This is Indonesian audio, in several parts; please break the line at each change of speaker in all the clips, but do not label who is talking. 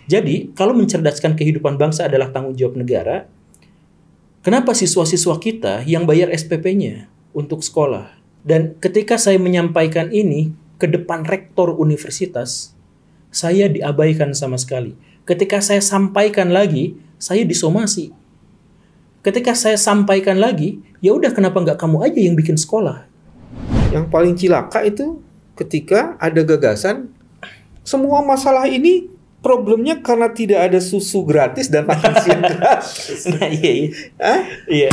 Jadi, kalau mencerdaskan kehidupan bangsa adalah tanggung jawab negara, kenapa siswa-siswa kita yang bayar SPP-nya untuk sekolah? Dan ketika saya menyampaikan ini ke depan rektor universitas, saya diabaikan sama sekali. Ketika saya sampaikan lagi, saya disomasi. Ketika saya sampaikan lagi, ya udah kenapa nggak kamu aja yang bikin sekolah?
Yang paling cilaka itu ketika ada gagasan, semua masalah ini problemnya karena tidak ada susu gratis dan makan siang gratis.
Nah, iya.
Hah?
Iya.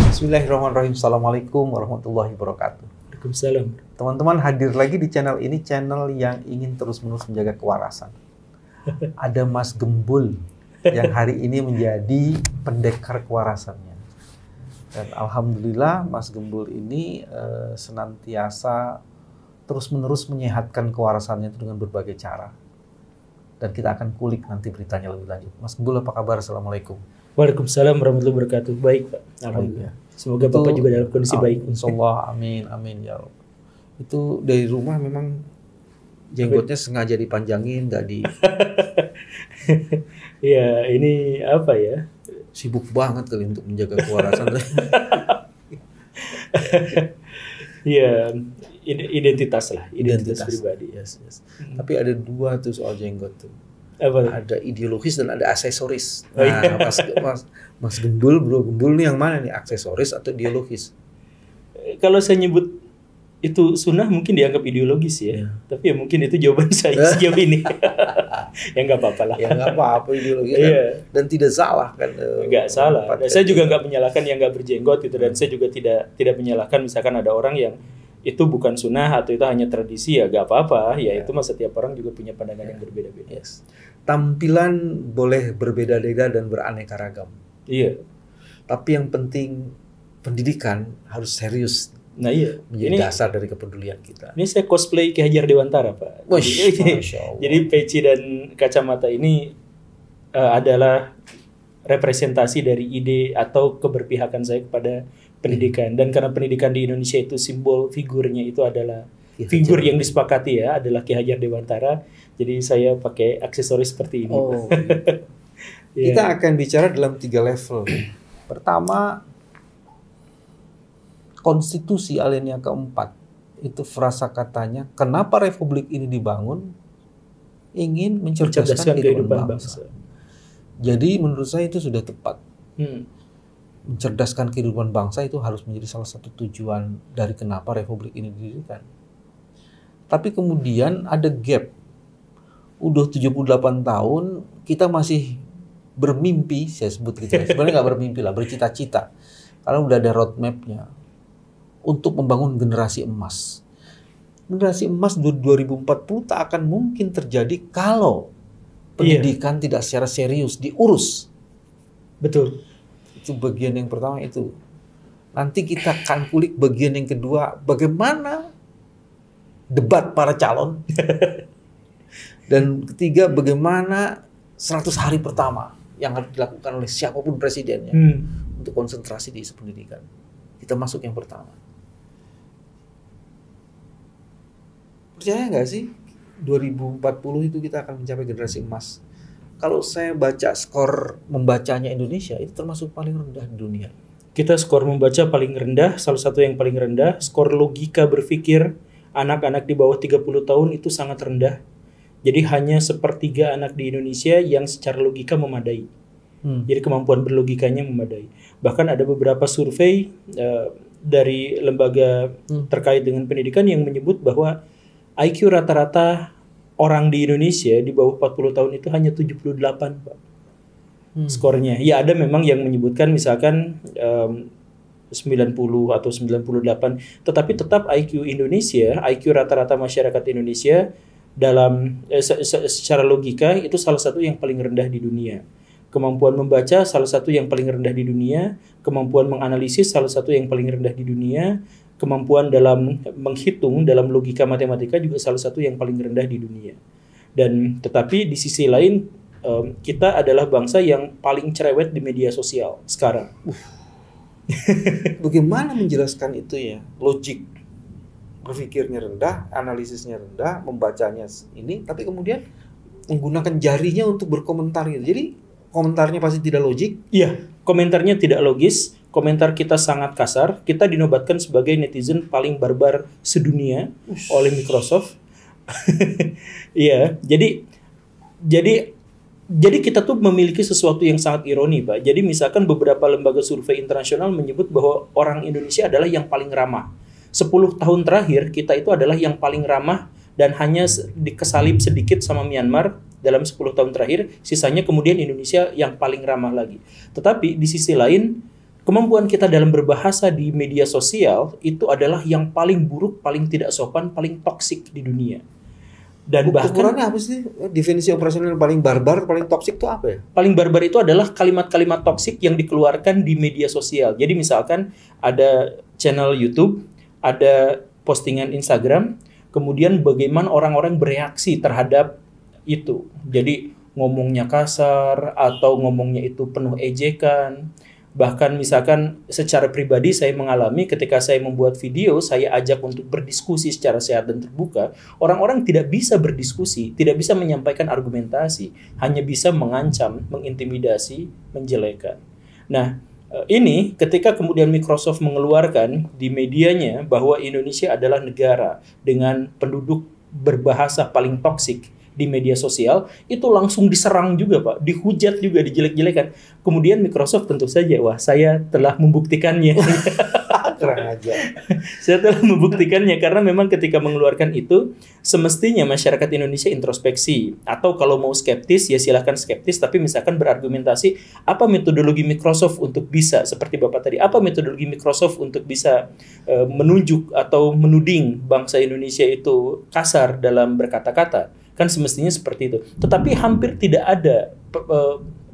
Bismillahirrahmanirrahim. Assalamualaikum warahmatullahi wabarakatuh.
Waalaikumsalam.
Teman-teman hadir lagi di channel ini, channel yang ingin terus-menerus menjaga kewarasan. Ada Mas Gembul yang hari ini menjadi pendekar kewarasannya. Dan alhamdulillah Mas Gembul ini senantiasa terus-menerus menyehatkan kewarasannya itu dengan berbagai cara. Dan kita akan kulik nanti beritanya lebih lanjut. Mas Gembul, apa kabar? Assalamualaikum.
Waalaikumsalam warahmatullahi wabarakatuh. Baik, Pak. Alhamdulillah. Semoga Bapak juga dalam kondisi baik.
Insyaallah, amin, amin ya Rabb. Itu dari rumah memang jenggotnya sengaja dipanjangin, nggak di...
Ya, ini apa ya?
Sibuk banget kali untuk menjaga kewarasan.
Ya, identitas lah, identitas pribadi.
Yes. Tapi ada dua tuh soal jenggot tuh.
Apa?
Ada ideologis dan ada aksesoris.
Oh, iya.
Nah, Mas Gembul, Bro Gembul nih yang mana nih? Aksesoris atau ideologis?
Kalau saya nyebut itu sunnah mungkin dianggap ideologis ya. Tapi ya mungkin itu jawaban saya sejauh ini. Ya nggak apa-apa lah.
Ya nggak apa-apa ideologis dan tidak salah kan.
Nggak salah. Saya juga nggak menyalahkan yang nggak berjenggot gitu, dan saya juga tidak menyalahkan misalkan ada orang yang itu bukan sunnah atau itu hanya tradisi, ya nggak apa-apa. Ya itu mah setiap orang juga punya pandangan yang berbeda-beda.
Yes. Tampilan boleh berbeda-beda dan beraneka ragam.
Iya.
Tapi yang penting pendidikan harus serius.
Nah iya.
Menjadi dasar dari kepedulian kita.
Ini saya cosplay Ki Hajar Dewantara, Pak. Jadi peci dan kacamata ini adalah representasi dari ide atau keberpihakan saya kepada pendidikan. Dan karena pendidikan di Indonesia itu simbol figurnya itu adalah figur yang disepakati ya, adalah Ki Hajar Dewantara. Jadi saya pakai aksesoris seperti ini.
Oh. Kita akan bicara dalam 3 level. Pertama, konstitusi alinea keempat. Itu frasa katanya, kenapa republik ini dibangun? Ingin mencerdaskan kehidupan bangsa. Jadi menurut saya itu sudah tepat. Mencerdaskan kehidupan bangsa itu harus menjadi salah satu tujuan dari kenapa republik ini didirikan. Tapi kemudian ada gap. Udah 78 tahun, kita masih bermimpi, saya sebut gitu. Sebenarnya nggak bermimpi lah, bercita-cita. Karena udah ada roadmap-nya untuk membangun generasi emas. Generasi emas 2040 tak akan mungkin terjadi kalau pendidikan tidak secara serius diurus.
Betul.
Itu bagian yang pertama itu. Nanti kita akan kulik bagian yang kedua, bagaimana debat para calon. Dan ketiga, bagaimana 100 hari pertama yang harus dilakukan oleh siapapun presidennya untuk konsentrasi di isu pendidikan. Kita masuk yang pertama. Percaya nggak sih 2040 itu kita akan mencapai generasi emas? Kalau saya baca skor membacanya Indonesia itu termasuk paling rendah di dunia.
Kita skor membaca paling rendah, salah satu yang paling rendah. Skor logika berpikir anak-anak di bawah 30 tahun itu sangat rendah. Jadi hanya 1/3 anak di Indonesia yang secara logika memadai. Jadi kemampuan berlogikanya memadai. Bahkan ada beberapa survei dari lembaga terkait dengan pendidikan yang menyebut bahwa IQ rata-rata orang di Indonesia di bawah 40 tahun itu hanya 78, Pak. Skornya. Ya ada memang yang menyebutkan misalkan 90 atau 98, tetapi tetap IQ Indonesia, IQ rata-rata masyarakat Indonesia dalam secara logika itu salah satu yang paling rendah di dunia. Kemampuan membaca salah satu yang paling rendah di dunia, kemampuan menganalisis salah satu yang paling rendah di dunia, kemampuan dalam menghitung dalam logika matematika juga salah satu yang paling rendah di dunia. Dan tetapi di sisi lain kita adalah bangsa yang paling cerewet di media sosial sekarang.
Bagaimana menjelaskan itu ya? Logik. berpikirnya rendah, analisisnya rendah, membacanya ini, tapi kemudian menggunakan jarinya untuk berkomentar gitu. Jadi komentarnya pasti tidak logik.
Iya, komentarnya tidak logis, komentar kita sangat kasar. Kita dinobatkan sebagai netizen paling barbar sedunia oleh Microsoft. Iya, jadi kita tuh memiliki sesuatu yang sangat ironi, Pak. Jadi misalkan beberapa lembaga survei internasional menyebut bahwa orang Indonesia adalah yang paling ramah. 10 tahun terakhir kita itu adalah yang paling ramah dan hanya dikesalip sedikit sama Myanmar dalam 10 tahun terakhir. Sisanya kemudian Indonesia yang paling ramah lagi. Tetapi di sisi lain, kemampuan kita dalam berbahasa di media sosial itu adalah yang paling buruk, paling tidak sopan, paling toksik di dunia. Dan bahkan
ukurannya apa sih? Definisi operasional paling barbar, paling toksik itu apa ya?
Paling barbar itu adalah kalimat-kalimat toksik yang dikeluarkan di media sosial. Jadi misalkan ada channel YouTube, ada postingan Instagram, kemudian bagaimana orang-orang bereaksi terhadap itu. Jadi ngomongnya kasar atau ngomongnya itu penuh ejekan. Bahkan misalkan secara pribadi saya mengalami ketika saya membuat video, saya ajak untuk berdiskusi secara sehat dan terbuka, orang-orang tidak bisa berdiskusi, tidak bisa menyampaikan argumentasi, hanya bisa mengancam, mengintimidasi, menjelekan. Nah, ini ketika kemudian Microsoft mengeluarkan di medianya bahwa Indonesia adalah negara dengan penduduk berbahasa paling toksik di media sosial, itu langsung diserang juga, Pak, dihujat juga, dijelek-jelekan. Kemudian Microsoft tentu saja, wah, saya telah membuktikannya.
Keren aja.
Saya telah membuktikannya karena memang ketika mengeluarkan itu semestinya masyarakat Indonesia introspeksi, atau kalau mau skeptis ya silahkan skeptis, tapi misalkan berargumentasi apa metodologi Microsoft untuk bisa seperti Bapak tadi, apa metodologi Microsoft untuk bisa menunjuk atau menuding bangsa Indonesia itu kasar dalam berkata-kata. Kan semestinya seperti itu. Tetapi hampir tidak ada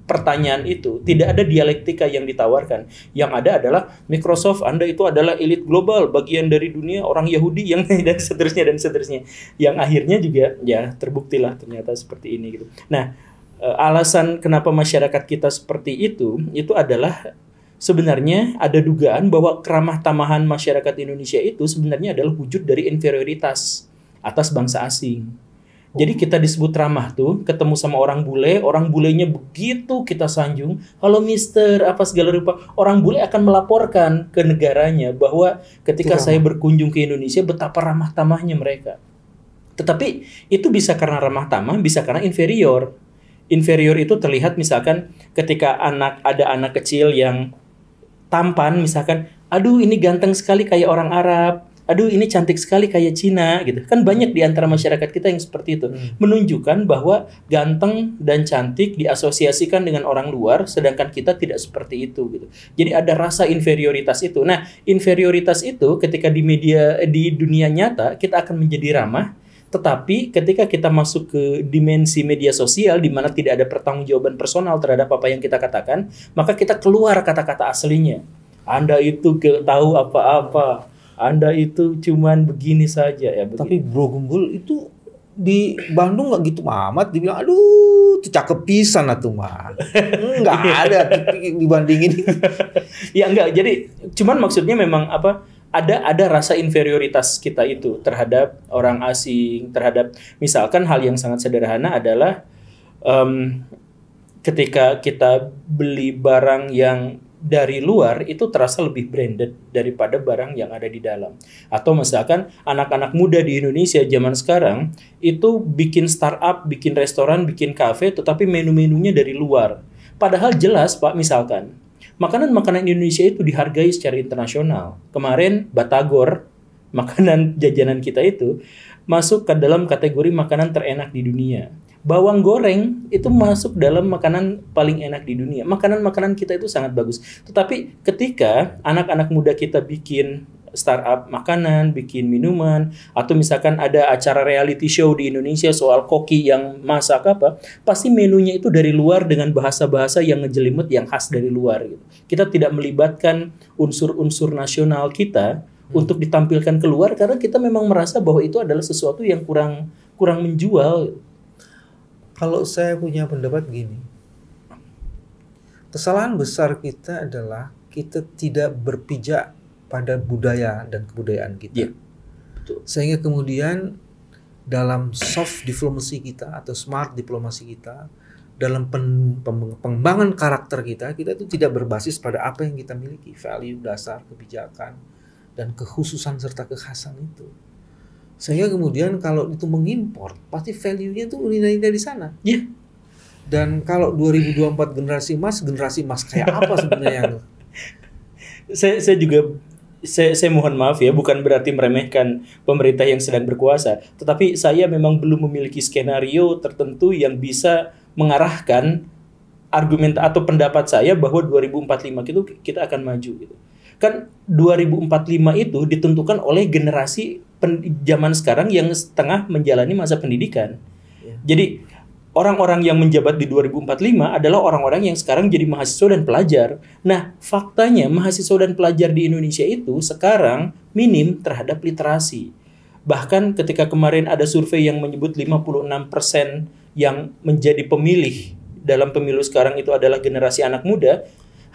pertanyaan itu, tidak ada dialektika yang ditawarkan. Yang ada adalah Microsoft, Anda itu adalah elit global, bagian dari dunia orang Yahudi yang dan seterusnya. Yang akhirnya juga ya terbuktilah ternyata seperti ini gitu. Nah, alasan kenapa masyarakat kita seperti itu adalah sebenarnya ada dugaan bahwa keramah tamahan masyarakat Indonesia itu sebenarnya adalah wujud dari inferioritas atas bangsa asing. Jadi kita disebut ramah tuh, ketemu sama orang bulenya begitu kita sanjung, halo mister, apa segala rupa, orang bule akan melaporkan ke negaranya bahwa ketika saya berkunjung ke Indonesia, betapa ramah tamahnya mereka. Tetapi itu bisa karena ramah tamah, bisa karena inferior. Inferior itu terlihat misalkan ketika ada anak kecil yang tampan, misalkan, aduh ini ganteng sekali kayak orang Arab, aduh ini cantik sekali kayak Cina gitu. Kan banyak di antara masyarakat kita yang seperti itu. Menunjukkan bahwa ganteng dan cantik diasosiasikan dengan orang luar, sedangkan kita tidak seperti itu gitu. Jadi ada rasa inferioritas itu. Nah, inferioritas itu ketika di dunia nyata kita akan menjadi ramah, tetapi ketika kita masuk ke dimensi media sosial di mana tidak ada pertanggungjawaban personal terhadap apa yang kita katakan, maka kita keluar kata-kata aslinya. Anda itu tahu apa-apa. Anda itu cuman begini saja ya. Begini.
Tapi Bro Gembul itu di Bandung nggak gitu amat, dibilang aduh itu cakep pisan atuh mah. Nggak ada dibandingin.
Ya enggak, jadi cuman maksudnya memang apa, ada rasa inferioritas kita itu terhadap orang asing, terhadap misalkan hal yang sangat sederhana adalah ketika kita beli barang yang dari luar itu terasa lebih branded daripada barang yang ada di dalam. Atau misalkan anak-anak muda di Indonesia zaman sekarang itu bikin startup, bikin restoran, bikin kafe, tetapi menu-menunya dari luar. Padahal jelas Pak, misalkan makanan-makanan Indonesia itu dihargai secara internasional. Kemarin Batagor, makanan jajanan kita itu masuk ke dalam kategori makanan terenak di dunia. Bawang goreng itu masuk dalam makanan paling enak di dunia. Makanan-makanan kita itu sangat bagus. Tetapi ketika anak-anak muda kita bikin startup makanan, bikin minuman, atau misalkan ada acara reality show di Indonesia soal koki yang masak apa, pasti menunya itu dari luar dengan bahasa-bahasa yang ngejelimut yang khas dari luar gitu. Kita tidak melibatkan unsur-unsur nasional kita untuk ditampilkan keluar karena kita memang merasa bahwa itu adalah sesuatu yang kurang menjual.
Kalau saya punya pendapat gini, kesalahan besar kita adalah kita tidak berpijak pada budaya dan kebudayaan kita. Yeah. Sehingga kemudian dalam soft diplomacy kita atau smart diplomasi kita, dalam pengembangan karakter kita itu tidak berbasis pada apa yang kita miliki, value, dasar, kebijakan, dan kekhususan serta kekhasan itu. Sehingga kemudian kalau itu mengimpor, pasti value-nya itu nilai-nilai di sana.
Iya.
Dan kalau 2024 generasi emas kayak apa sebenarnya?
Saya mohon maaf ya, bukan berarti meremehkan pemerintah yang sedang berkuasa, tetapi saya memang belum memiliki skenario tertentu yang bisa mengarahkan argumen atau pendapat saya bahwa 2045 itu kita akan maju gitu. Kan 2045 itu ditentukan oleh generasi zaman sekarang yang setengah menjalani masa pendidikan. Jadi orang-orang yang menjabat di 2045 adalah orang-orang yang sekarang jadi mahasiswa dan pelajar. Nah, faktanya mahasiswa dan pelajar di Indonesia itu sekarang minim terhadap literasi. Bahkan ketika kemarin ada survei yang menyebut 56% yang menjadi pemilih dalam pemilu sekarang itu adalah generasi anak muda,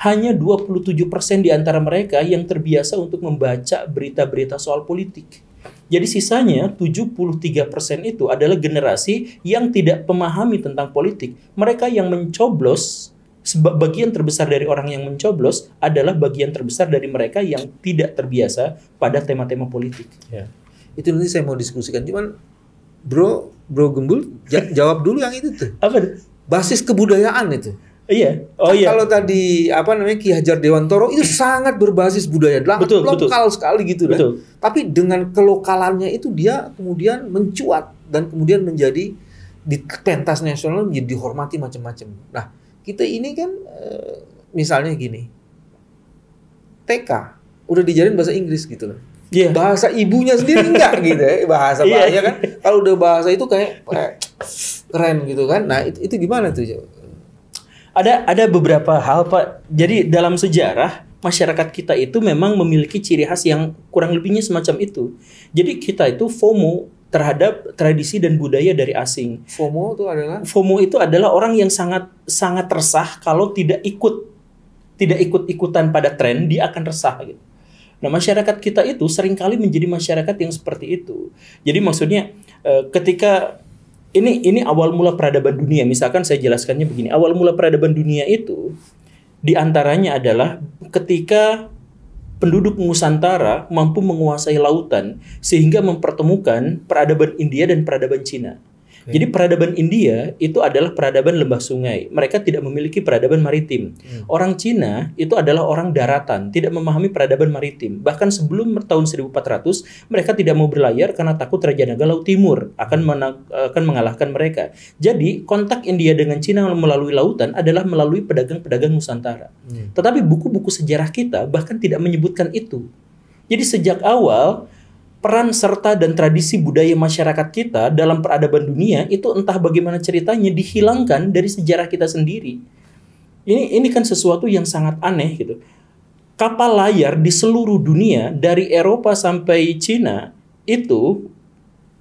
hanya 27% di antara mereka yang terbiasa untuk membaca berita-berita soal politik. Jadi sisanya 73% itu adalah generasi yang tidak memahami tentang politik. Mereka yang mencoblos, bagian terbesar dari orang yang mencoblos adalah bagian terbesar dari mereka yang tidak terbiasa pada tema-tema politik.
Ya. Itu nanti saya mau diskusikan. Cuman Bro Gembul jawab dulu yang itu tuh.
Apa tuh?
Basis kebudayaan itu.
Iya. Oh iya.
Kalau tadi Ki Hajar Dewantoro itu sangat berbasis budaya, lokal sekali gitu kan. Tapi dengan kelokalannya itu dia kemudian mencuat dan kemudian menjadi di pentas nasional menjadi dihormati macam-macam. Nah, kita ini kan misalnya gini. TK udah diajarin bahasa Inggris gitu loh.
Yeah.
Bahasa ibunya sendiri enggak gitu ya, bahasa bahaya kan. Kalau udah bahasa itu kayak keren gitu kan. Nah, itu gimana tuh?
Ada beberapa hal, Pak. Jadi dalam sejarah masyarakat kita itu memang memiliki ciri khas yang kurang lebihnya semacam itu. Jadi kita itu FOMO terhadap tradisi dan budaya dari asing.
FOMO
itu adalah orang yang sangat resah kalau tidak ikut-ikutan pada tren, dia akan resah gitu. Nah, masyarakat kita itu seringkali menjadi masyarakat yang seperti itu. Jadi maksudnya ketika ini awal mula peradaban dunia, misalkan saya jelaskannya begini. Awal mula peradaban dunia itu diantaranya adalah ketika penduduk Nusantara mampu menguasai lautan sehingga mempertemukan peradaban India dan peradaban Cina. Jadi peradaban India itu adalah peradaban lembah sungai. Mereka tidak memiliki peradaban maritim. Orang Cina itu adalah orang daratan, tidak memahami peradaban maritim. Bahkan sebelum tahun 1400, mereka tidak mau berlayar karena takut Raja Naga Laut Timur akan mengalahkan mereka. Jadi kontak India dengan Cina melalui lautan adalah melalui pedagang-pedagang Nusantara. Tetapi buku-buku sejarah kita bahkan tidak menyebutkan itu. Jadi sejak awal peran serta dan tradisi budaya masyarakat kita dalam peradaban dunia itu entah bagaimana ceritanya dihilangkan dari sejarah kita sendiri. Ini kan sesuatu yang sangat aneh gitu. Kapal layar di seluruh dunia dari Eropa sampai Cina itu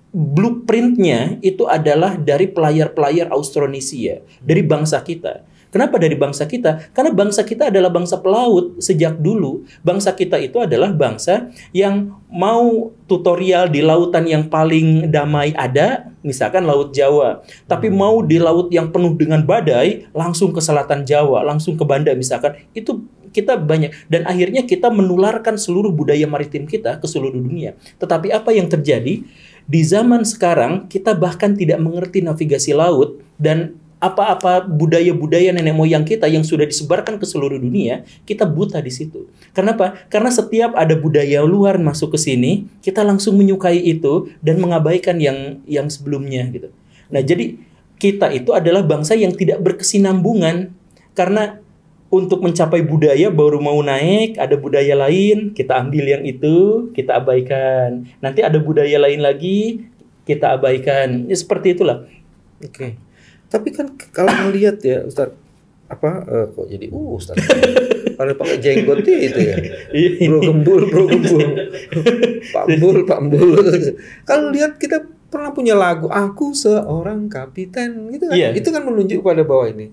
blueprintnya itu adalah dari pelayar-pelayar Austronesia, dari bangsa kita. Kenapa dari bangsa kita? Karena bangsa kita adalah bangsa pelaut sejak dulu. Bangsa kita itu adalah bangsa yang mau tutorial di lautan yang paling damai ada, misalkan Laut Jawa. Tapi mau di laut yang penuh dengan badai, langsung ke selatan Jawa, langsung ke Banda misalkan. Itu kita banyak. Dan akhirnya kita menularkan seluruh budaya maritim kita ke seluruh dunia. Tetapi apa yang terjadi? Di zaman sekarang, kita bahkan tidak mengerti navigasi laut dan apa-apa budaya-budaya nenek moyang kita yang sudah disebarkan ke seluruh dunia, kita buta di situ. Kenapa? Karena setiap ada budaya luar masuk ke sini, kita langsung menyukai itu dan mengabaikan yang sebelumnya gitu. Nah, jadi kita itu adalah bangsa yang tidak berkesinambungan karena untuk mencapai budaya baru mau naik, ada budaya lain, kita ambil yang itu, kita abaikan. Nanti ada budaya lain lagi, kita abaikan. Ya, seperti itulah.
Oke. Tapi kan kalau melihat ya Ustaz, kok jadi Ustaz? Kalau pakai jenggot itu ya. Bro Gembul. Pak Mbul. Kalau lihat kita pernah punya lagu Aku Seorang Kapiten gitu kan. Yeah. Itu kan menunjuk pada bahwa ini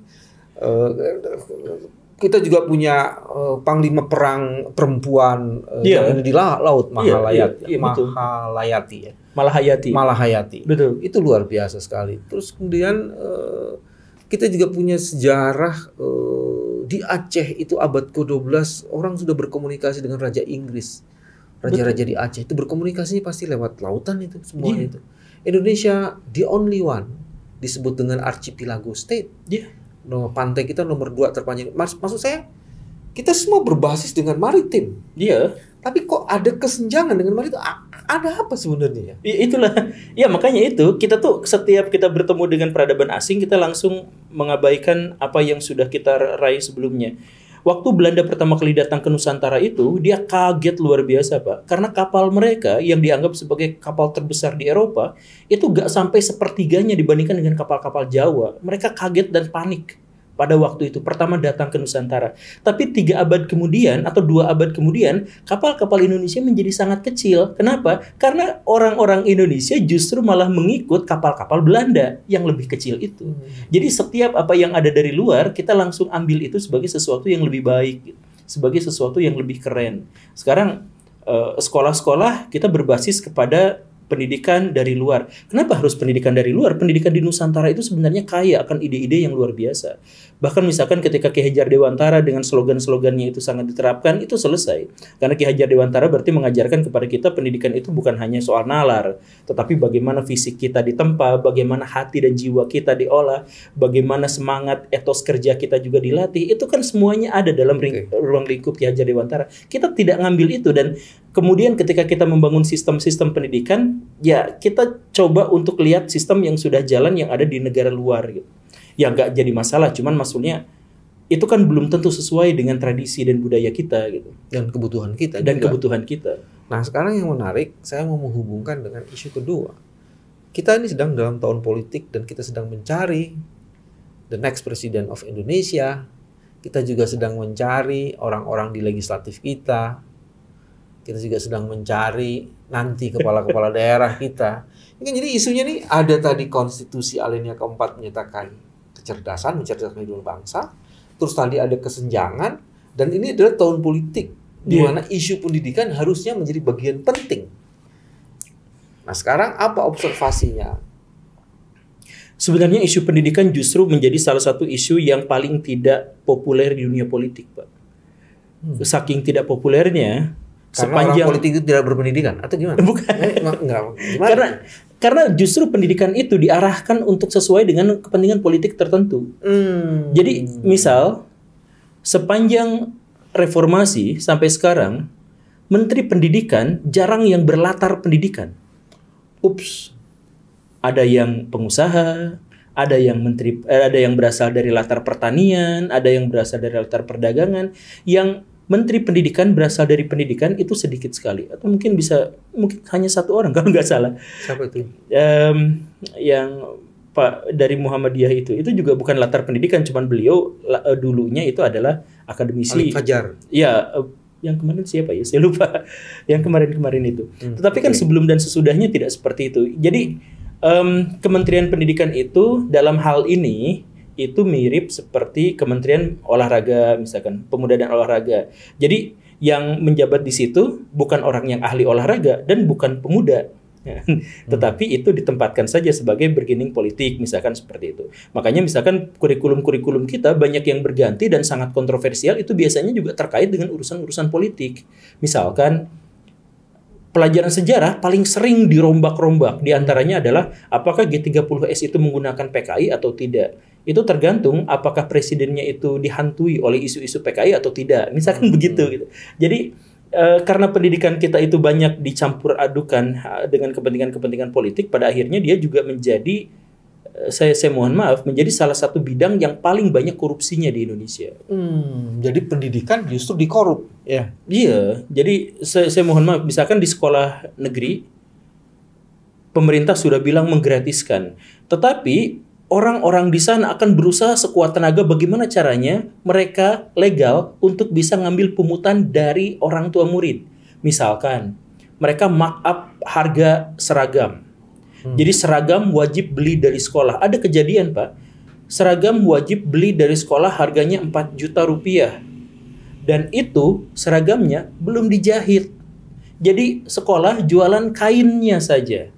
kita juga punya panglima perang perempuan yang di laut, Mahalayati.
Betul.
Itu luar biasa sekali. Terus kemudian kita juga punya sejarah di Aceh itu abad ke-12 orang sudah berkomunikasi dengan Raja Inggris. Raja-raja di Aceh itu berkomunikasinya pasti lewat lautan itu semua itu. Indonesia the only one disebut dengan archipelago state. No, pantai kita nomor 2 terpanjang. Maksud saya kita semua berbasis dengan maritim. Tapi kok ada kesenjangan dengan maritim? Ada apa sebenarnya?
Itulah. Ya makanya itu kita tuh setiap kita bertemu dengan peradaban asing kita langsung mengabaikan apa yang sudah kita raih sebelumnya. Waktu Belanda pertama kali datang ke Nusantara itu, dia kaget luar biasa, Pak. Karena kapal mereka yang dianggap sebagai kapal terbesar di Eropa, itu gak sampai sepertiganya dibandingkan dengan kapal-kapal Jawa. Mereka kaget dan panik pada waktu itu, pertama datang ke Nusantara. Tapi 3 abad kemudian, atau 2 abad kemudian, kapal-kapal Indonesia menjadi sangat kecil. Kenapa? Karena orang-orang Indonesia justru malah mengikut kapal-kapal Belanda yang lebih kecil itu. Jadi setiap apa yang ada dari luar, kita langsung ambil itu sebagai sesuatu yang lebih baik, sebagai sesuatu yang lebih keren. Sekarang, sekolah-sekolah kita berbasis kepada pendidikan dari luar. Kenapa harus pendidikan dari luar? Pendidikan di Nusantara itu sebenarnya kaya akan ide-ide yang luar biasa. Bahkan misalkan ketika Ki Hajar Dewantara dengan slogan-slogannya itu sangat diterapkan, itu selesai. Karena Ki Hajar Dewantara berarti mengajarkan kepada kita pendidikan itu bukan hanya soal nalar, tetapi bagaimana fisik kita ditempa, bagaimana hati dan jiwa kita diolah, bagaimana semangat etos kerja kita juga dilatih. Itu kan semuanya ada dalam ruang lingkup Ki Hajar Dewantara. Kita tidak ngambil itu, dan kemudian ketika kita membangun sistem-sistem pendidikan, ya kita coba untuk lihat sistem yang sudah jalan yang ada di negara luar gitu. Ya nggak jadi masalah, cuman maksudnya itu kan belum tentu sesuai dengan tradisi dan budaya kita gitu.
Dan kebutuhan kita. Nah sekarang yang menarik, saya mau menghubungkan dengan isu kedua. Kita ini sedang dalam tahun politik dan kita sedang mencari the next president of Indonesia. Kita juga sedang mencari orang-orang di legislatif kita. Kita juga sedang mencari nanti kepala-kepala daerah kita. Ini kan jadi isunya nih, ada tadi konstitusi alinea keempat menyatakan kecerdasan, mencerdaskan kehidupan bangsa. Terus tadi ada kesenjangan, dan ini adalah tahun politik di mana isu pendidikan harusnya menjadi bagian penting. Nah, sekarang apa observasinya?
Sebenarnya isu pendidikan justru menjadi salah satu isu yang paling tidak populer di dunia politik, Pak. Saking tidak populernya,
karena orang politik itu tidak berpendidikan atau gimana?
Bukan. Gimana? Karena justru pendidikan itu diarahkan untuk sesuai dengan kepentingan politik tertentu. Jadi misal sepanjang reformasi sampai sekarang, Menteri Pendidikan jarang yang berlatar pendidikan. Ada yang pengusaha, ada yang berasal dari latar pertanian, ada yang berasal dari latar perdagangan. Yang Menteri Pendidikan berasal dari pendidikan itu sedikit sekali, atau mungkin hanya 1 orang kalau nggak salah.
Siapa itu?
Yang Pak dari Muhammadiyah itu juga bukan latar pendidikan, cuman beliau dulunya itu adalah akademisi.
Alif Fajar.
Ya, yang kemarin siapa ya? Saya lupa. Yang kemarin itu. Tetapi kan sebelum dan sesudahnya tidak seperti itu. Jadi Kementerian Pendidikan itu dalam hal ini itu mirip seperti Kementerian Olahraga, misalkan Pemuda dan Olahraga. Jadi yang menjabat di situ bukan orang yang ahli olahraga dan bukan pemuda, tetapi itu ditempatkan saja sebagai bergening politik, misalkan seperti itu. Makanya misalkan kurikulum-kurikulum kita banyak yang berganti dan sangat kontroversial, itu biasanya juga terkait dengan urusan-urusan politik. Misalkan pelajaran sejarah paling sering dirombak-rombak, diantaranya adalah apakah G30S itu menggunakan PKI atau tidak. Itu tergantung apakah presidennya itu dihantui oleh isu-isu PKI atau tidak. Misalkan begitu gitu. Jadi karena pendidikan kita itu banyak dicampur adukan dengan kepentingan-kepentingan politik, pada akhirnya dia juga menjadi saya mohon maaf menjadi salah satu bidang yang paling banyak korupsinya di Indonesia.
Jadi pendidikan justru dikorup, ya?
Iya. Jadi saya mohon maaf, misalkan di sekolah negeri pemerintah sudah bilang menggratiskan, tetapi orang-orang di sana akan berusaha sekuat tenaga bagaimana caranya mereka legal untuk bisa ngambil pungutan dari orang tua murid. Misalkan mereka markup harga seragam. Jadi seragam wajib beli dari sekolah. Ada kejadian, Pak. seragam wajib beli dari sekolah harganya 4 juta rupiah. Dan itu seragamnya belum dijahit. Jadi sekolah jualan kainnya saja.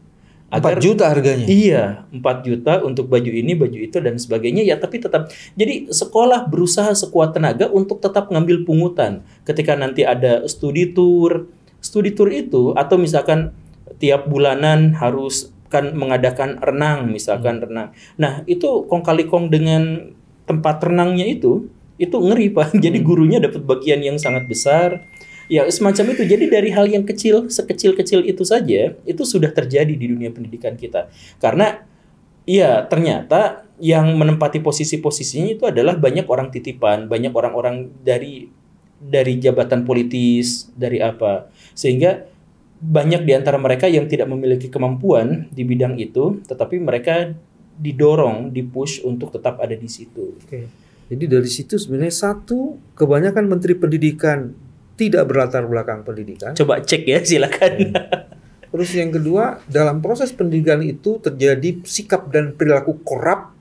4 juta harganya?
Iya, 4 juta untuk baju ini, baju itu, dan sebagainya. Ya, tapi tetap. Jadi sekolah berusaha sekuat tenaga untuk tetap ngambil pungutan. Ketika nanti ada studi tour itu, atau misalkan tiap bulanan harus kan mengadakan renang, misalkan renang. Nah, itu kong kali kong dengan tempat renangnya itu ngeri, Pak. Jadi gurunya dapat bagian yang sangat besar. Ya, semacam itu. Jadi dari hal yang kecil, sekecil-kecil itu saja, itu sudah terjadi di dunia pendidikan kita. Karena ya ternyata yang menempati posisi-posisinya itu adalah banyak orang titipan, banyak orang-orang dari jabatan politis, dari apa. Sehingga banyak di antara mereka yang tidak memiliki kemampuan di bidang itu, tetapi mereka didorong, dipush untuk tetap ada di situ.
Oke. Jadi dari situ sebenarnya satu, kebanyakan menteri pendidikan tidak berlatar belakang pendidikan.
Coba cek ya, silakan.
Terus yang kedua, dalam proses pendidikan itu terjadi sikap dan perilaku korup,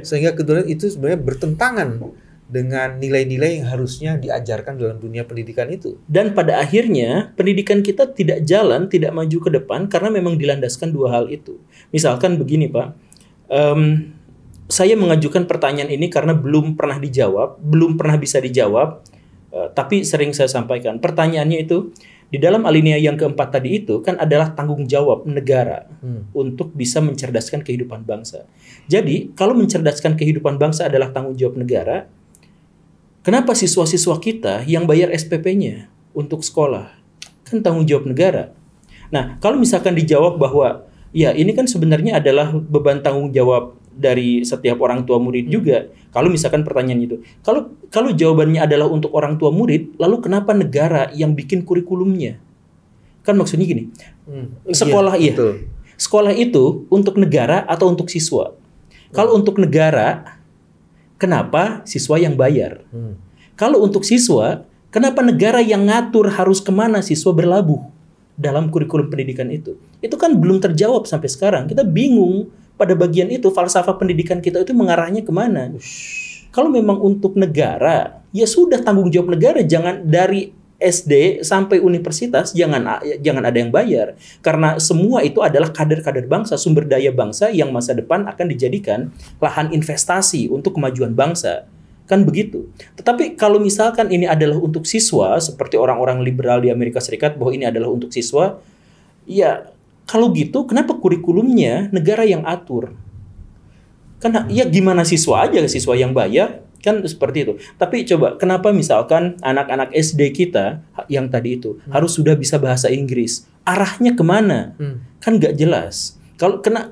sehingga kedua itu sebenarnya bertentangan dengan nilai-nilai yang harusnya diajarkan dalam dunia pendidikan itu.
Dan pada akhirnya pendidikan kita tidak jalan, tidak maju ke depan karena memang dilandaskan dua hal itu. Misalkan begini, Pak. Saya mengajukan pertanyaan ini karena belum pernah bisa dijawab, tapi sering saya sampaikan. Pertanyaannya itu, di dalam alinea yang keempat tadi itu kan adalah tanggung jawab negara untuk bisa mencerdaskan kehidupan bangsa. Jadi, kalau mencerdaskan kehidupan bangsa adalah tanggung jawab negara, kenapa siswa-siswa kita yang bayar SPP-nya untuk sekolah? Kan tanggung jawab negara. Nah, kalau misalkan dijawab bahwa, ya ini kan sebenarnya adalah beban tanggung jawab dari setiap orang tua murid juga. Kalau misalkan pertanyaan itu, kalau jawabannya adalah untuk orang tua murid, lalu kenapa negara yang bikin kurikulumnya? Kan maksudnya gini, sekolah sekolah itu untuk negara atau untuk siswa? Kalau untuk negara, kenapa siswa yang bayar? Kalau untuk siswa, kenapa negara yang ngatur harus kemana siswa berlabuh dalam kurikulum pendidikan itu? Itu kan belum terjawab sampai sekarang. Kita bingung. Pada bagian itu, falsafah pendidikan kita itu mengarahnya kemana? Kalau memang untuk negara, ya sudah tanggung jawab negara. Jangan dari SD sampai universitas, jangan ada yang bayar. Karena semua itu adalah kader-kader bangsa, sumber daya bangsa yang masa depan akan dijadikan lahan investasi untuk kemajuan bangsa. Kan begitu. Tetapi kalau misalkan ini adalah untuk siswa, seperti orang-orang liberal di Amerika Serikat, bahwa ini adalah untuk siswa, ya kalau gitu, kenapa kurikulumnya negara yang atur? Karena ya gimana siswa aja, siswa yang bayar, kan seperti itu. Tapi coba, kenapa misalkan anak-anak SD kita yang tadi itu harus sudah bisa bahasa Inggris? Arahnya kemana? Kan nggak jelas.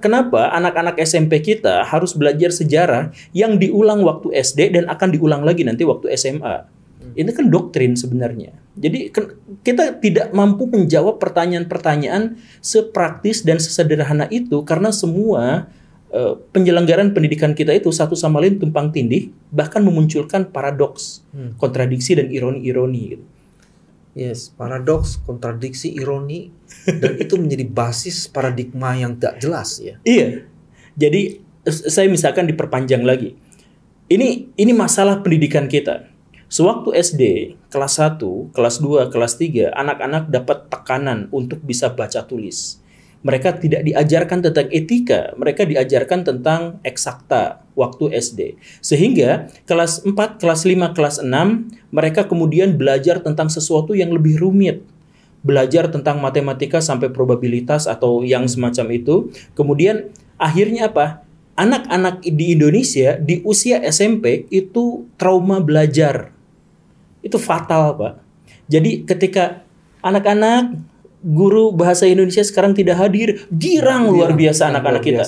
Kenapa anak-anak SMP kita harus belajar sejarah yang diulang waktu SD dan akan diulang lagi nanti waktu SMA? Ini kan doktrin sebenarnya. Jadi kita tidak mampu menjawab pertanyaan-pertanyaan sepraktis dan sesederhana itu karena semua penyelenggaraan pendidikan kita itu satu sama lain tumpang tindih, bahkan memunculkan paradoks, kontradiksi dan ironi-ironi.
Yes, paradoks, kontradiksi, ironi, dan itu menjadi basis paradigma yang tak jelas ya.
Iya. Jadi saya misalkan diperpanjang lagi. Ini masalah pendidikan kita. Sewaktu SD, kelas 1, kelas 2, kelas 3, anak-anak dapat tekanan untuk bisa baca tulis. Mereka tidak diajarkan tentang etika, mereka diajarkan tentang eksakta waktu SD. Sehingga kelas 4, kelas 5, kelas 6, mereka kemudian belajar tentang sesuatu yang lebih rumit. Belajar tentang matematika sampai probabilitas atau yang semacam itu. Kemudian akhirnya apa? Anak-anak di Indonesia di usia SMP itu trauma belajar. Itu fatal, Pak. Jadi ketika anak-anak guru bahasa Indonesia sekarang tidak hadir, girang luar biasa anak-anak kita.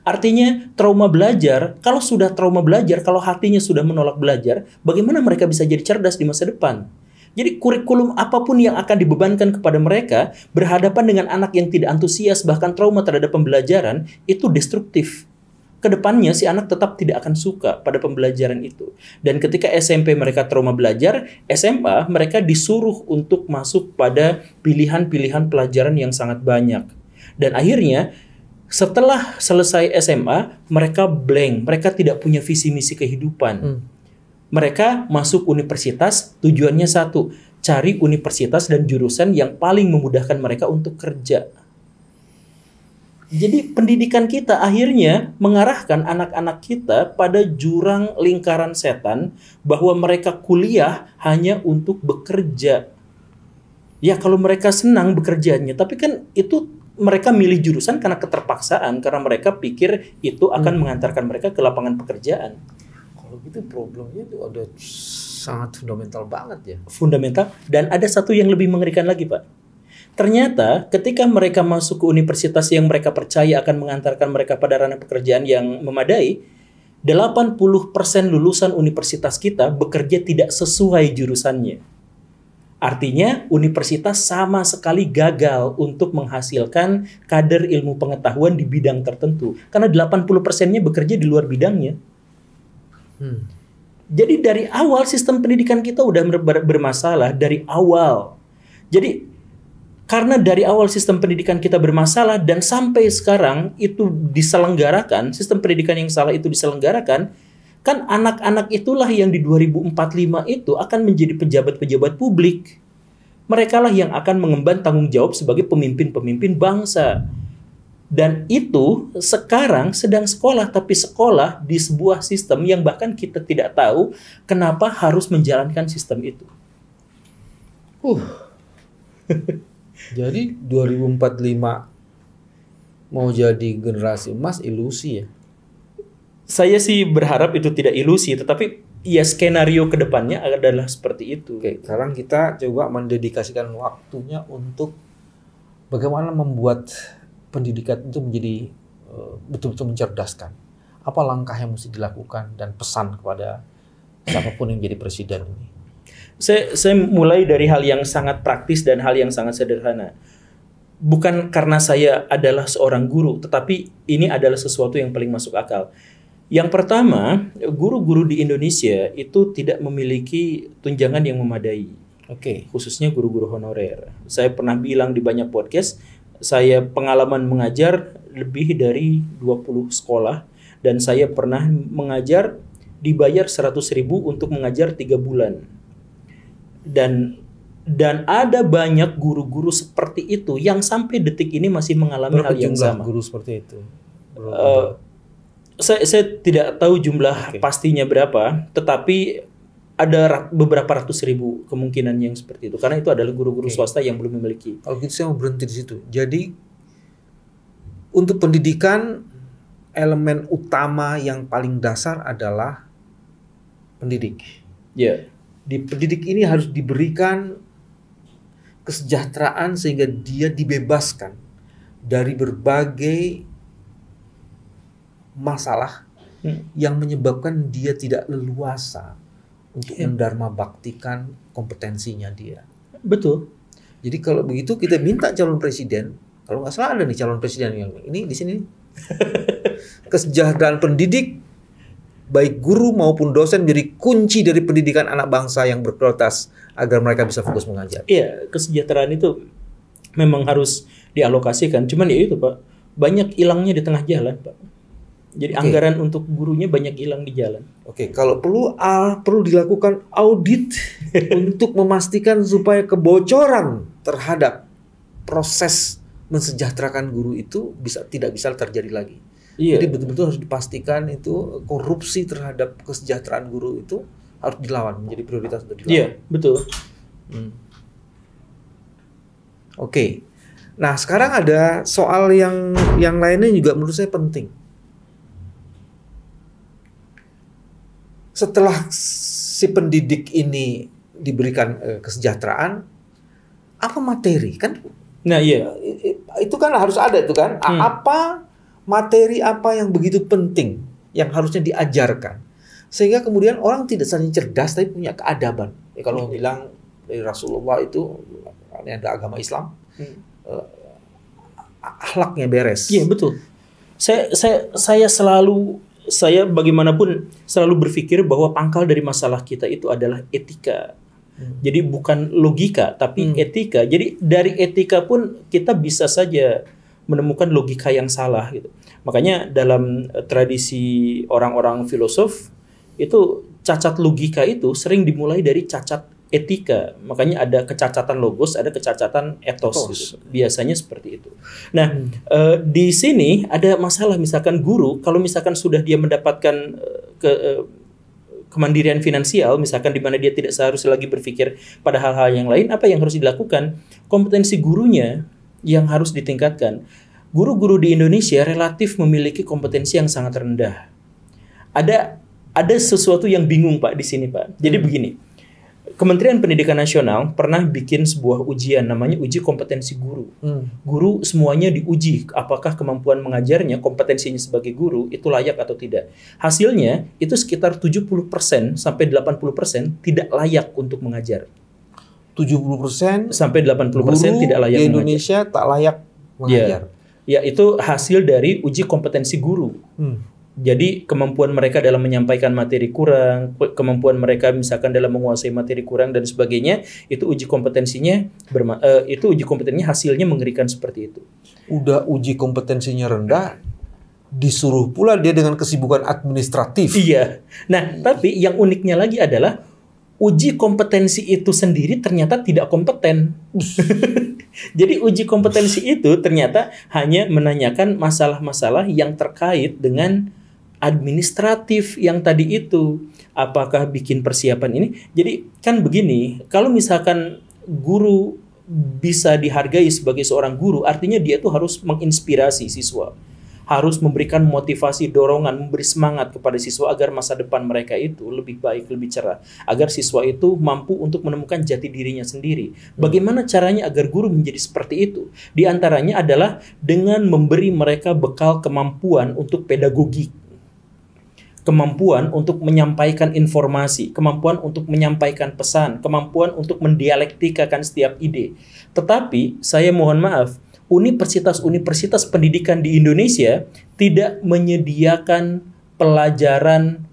Artinya trauma belajar, kalau sudah trauma belajar, kalau hatinya sudah menolak belajar, bagaimana mereka bisa jadi cerdas di masa depan? Jadi kurikulum apapun yang akan dibebankan kepada mereka berhadapan dengan anak yang tidak antusias bahkan trauma terhadap pembelajaran itu destruktif. Kedepannya si anak tetap tidak akan suka pada pembelajaran itu. Dan ketika SMP mereka trauma belajar, SMA mereka disuruh untuk masuk pada pilihan-pilihan pelajaran yang sangat banyak. Dan akhirnya Setelah selesai SMA, mereka blank, mereka tidak punya visi misi kehidupan. Mereka masuk universitas, tujuannya satu, cari universitas dan jurusan yang paling memudahkan mereka untuk kerja. Jadi pendidikan kita akhirnya mengarahkan anak-anak kita pada jurang lingkaran setan bahwa mereka kuliah hanya untuk bekerja. Ya kalau mereka senang bekerjanya, tapi kan itu mereka milih jurusan karena keterpaksaan, karena mereka pikir itu akan mengantarkan mereka ke lapangan pekerjaan.
Kalau gitu problemnya itu ada sangat fundamental banget ya.
Fundamental, dan ada satu yang lebih mengerikan lagi, Pak. Ternyata ketika mereka masuk ke universitas yang mereka percaya akan mengantarkan mereka pada ranah pekerjaan yang memadai, 80% lulusan universitas kita bekerja tidak sesuai jurusannya. Artinya universitas sama sekali gagal untuk menghasilkan kader ilmu pengetahuan di bidang tertentu. Karena 80%-nya bekerja di luar bidangnya. Jadi dari awal sistem pendidikan kita udah bermasalah dari awal. Jadi karena dari awal sistem pendidikan kita bermasalah dan sampai sekarang itu diselenggarakan, sistem pendidikan yang salah itu diselenggarakan, kan anak-anak itulah yang di 2045 itu akan menjadi pejabat-pejabat publik. Mereka lah yang akan mengemban tanggung jawab sebagai pemimpin-pemimpin bangsa. Dan itu sekarang sedang sekolah, tapi sekolah di sebuah sistem yang bahkan kita tidak tahu kenapa harus menjalankan sistem itu.
Jadi 2045 mau jadi generasi emas ilusi ya?
Saya sih berharap itu tidak ilusi, tetapi ya skenario kedepannya adalah seperti itu.
Oke, sekarang kita coba mendedikasikan waktunya untuk bagaimana membuat pendidikan itu menjadi betul-betul mencerdaskan. Apa langkah yang mesti dilakukan dan pesan kepada siapapun yang menjadi presiden ini?
Saya mulai dari hal yang sangat praktis dan hal yang sangat sederhana. Bukan karena saya adalah seorang guru, tetapi ini adalah sesuatu yang paling masuk akal. Yang pertama, guru-guru di Indonesia itu tidak memiliki tunjangan yang memadai. Khususnya guru-guru honorer. Saya pernah bilang di banyak podcast, saya pengalaman mengajar lebih dari 20 sekolah dan saya pernah mengajar dibayar 100.000 untuk mengajar 3 bulan. Dan ada banyak guru-guru seperti itu yang sampai detik ini masih mengalami hal yang sama.
Guru seperti itu?
Saya tidak tahu jumlah pastinya berapa, tetapi ada beberapa ratus ribu kemungkinan yang seperti itu. Karena itu adalah guru-guru swasta yang belum memiliki.
Kalau gitu saya mau berhenti di situ. Jadi untuk pendidikan, elemen utama yang paling dasar adalah pendidik. Di pendidik ini harus diberikan kesejahteraan sehingga dia dibebaskan dari berbagai masalah yang menyebabkan dia tidak leluasa untuk mendharma baktikan kompetensinya dia.
Betul.
Jadi kalau begitu kita minta calon presiden, kalau nggak salah ada nih calon presiden yang ini di sini. Kesejahteraan pendidik baik guru maupun dosen menjadi kunci dari pendidikan anak bangsa yang berkualitas agar mereka bisa fokus mengajar.
Iya, kesejahteraan itu memang harus dialokasikan. Cuman ya itu Pak, banyak hilangnya di tengah jalan Pak. Jadi anggaran untuk gurunya banyak hilang di jalan.
Kalau perlu dilakukan audit untuk memastikan supaya kebocoran terhadap proses mensejahterakan guru itu tidak bisa terjadi lagi. Jadi betul-betul harus dipastikan itu korupsi terhadap kesejahteraan guru itu harus dilawan, menjadi prioritas untuk dilawan.
Iya, betul.
Nah, sekarang ada soal yang lainnya juga menurut saya penting. Setelah si pendidik ini diberikan kesejahteraan, apa materi kan?
Nah, iya.
Itu kan harus ada itu kan. Apa materi apa yang begitu penting yang harusnya diajarkan sehingga kemudian orang tidak saja cerdas tapi punya keadaban. Kalau bilang dari Rasulullah itu ini ada agama Islam, akhlaknya beres.
Iya betul. Saya bagaimanapun selalu berpikir bahwa pangkal dari masalah kita itu adalah etika. Jadi bukan logika tapi etika. Jadi dari etika pun kita bisa saja menemukan logika yang salah gitu. Makanya dalam tradisi orang-orang filosof itu cacat logika itu sering dimulai dari cacat etika. Makanya ada kecacatan logos, ada kecacatan etos. Gitu. Biasanya seperti itu. Nah, di sini ada masalah misalkan guru kalau misalkan sudah dia mendapatkan kemandirian finansial, misalkan di mana dia tidak seharusnya lagi berpikir pada hal-hal yang lain, apa yang harus dilakukan? Kompetensi gurunya yang harus ditingkatkan. Guru-guru di Indonesia relatif memiliki kompetensi yang sangat rendah. Ada sesuatu yang bingung Pak di sini Pak. Jadi begini, Kementerian Pendidikan Nasional pernah bikin sebuah ujian namanya uji kompetensi guru. Guru semuanya diuji apakah kemampuan mengajarnya, kompetensinya sebagai guru itu layak atau tidak. Hasilnya itu sekitar 70% sampai 80% tidak layak untuk mengajar.
70%
sampai 80% tidak layak
di Indonesia mengajar. Tak layak mengajar.
Ya, itu hasil dari uji kompetensi guru. Jadi kemampuan mereka dalam menyampaikan materi kurang, kemampuan mereka misalkan dalam menguasai materi kurang dan sebagainya, itu uji kompetensinya hasilnya mengerikan seperti itu.
Udah uji kompetensinya rendah, disuruh pula dia dengan kesibukan administratif.
Iya. Nah, tapi yang uniknya lagi adalah uji kompetensi itu sendiri ternyata tidak kompeten. Jadi uji kompetensi itu ternyata hanya menanyakan masalah-masalah yang terkait dengan administratif yang tadi itu. Apakah bikin persiapan ini? Jadi kan begini, kalau misalkan guru bisa dihargai sebagai seorang guru, artinya dia tuh harus menginspirasi siswa. Harus memberikan motivasi, dorongan, memberi semangat kepada siswa agar masa depan mereka itu lebih baik, lebih cerah. Agar siswa itu mampu untuk menemukan jati dirinya sendiri. Bagaimana caranya agar guru menjadi seperti itu? Di antaranya adalah dengan memberi mereka bekal kemampuan untuk pedagogik. Kemampuan untuk menyampaikan informasi, kemampuan untuk menyampaikan pesan, kemampuan untuk mendialektikakan setiap ide. Tetapi, saya mohon maaf, universitas-universitas pendidikan di Indonesia tidak menyediakan pelajaran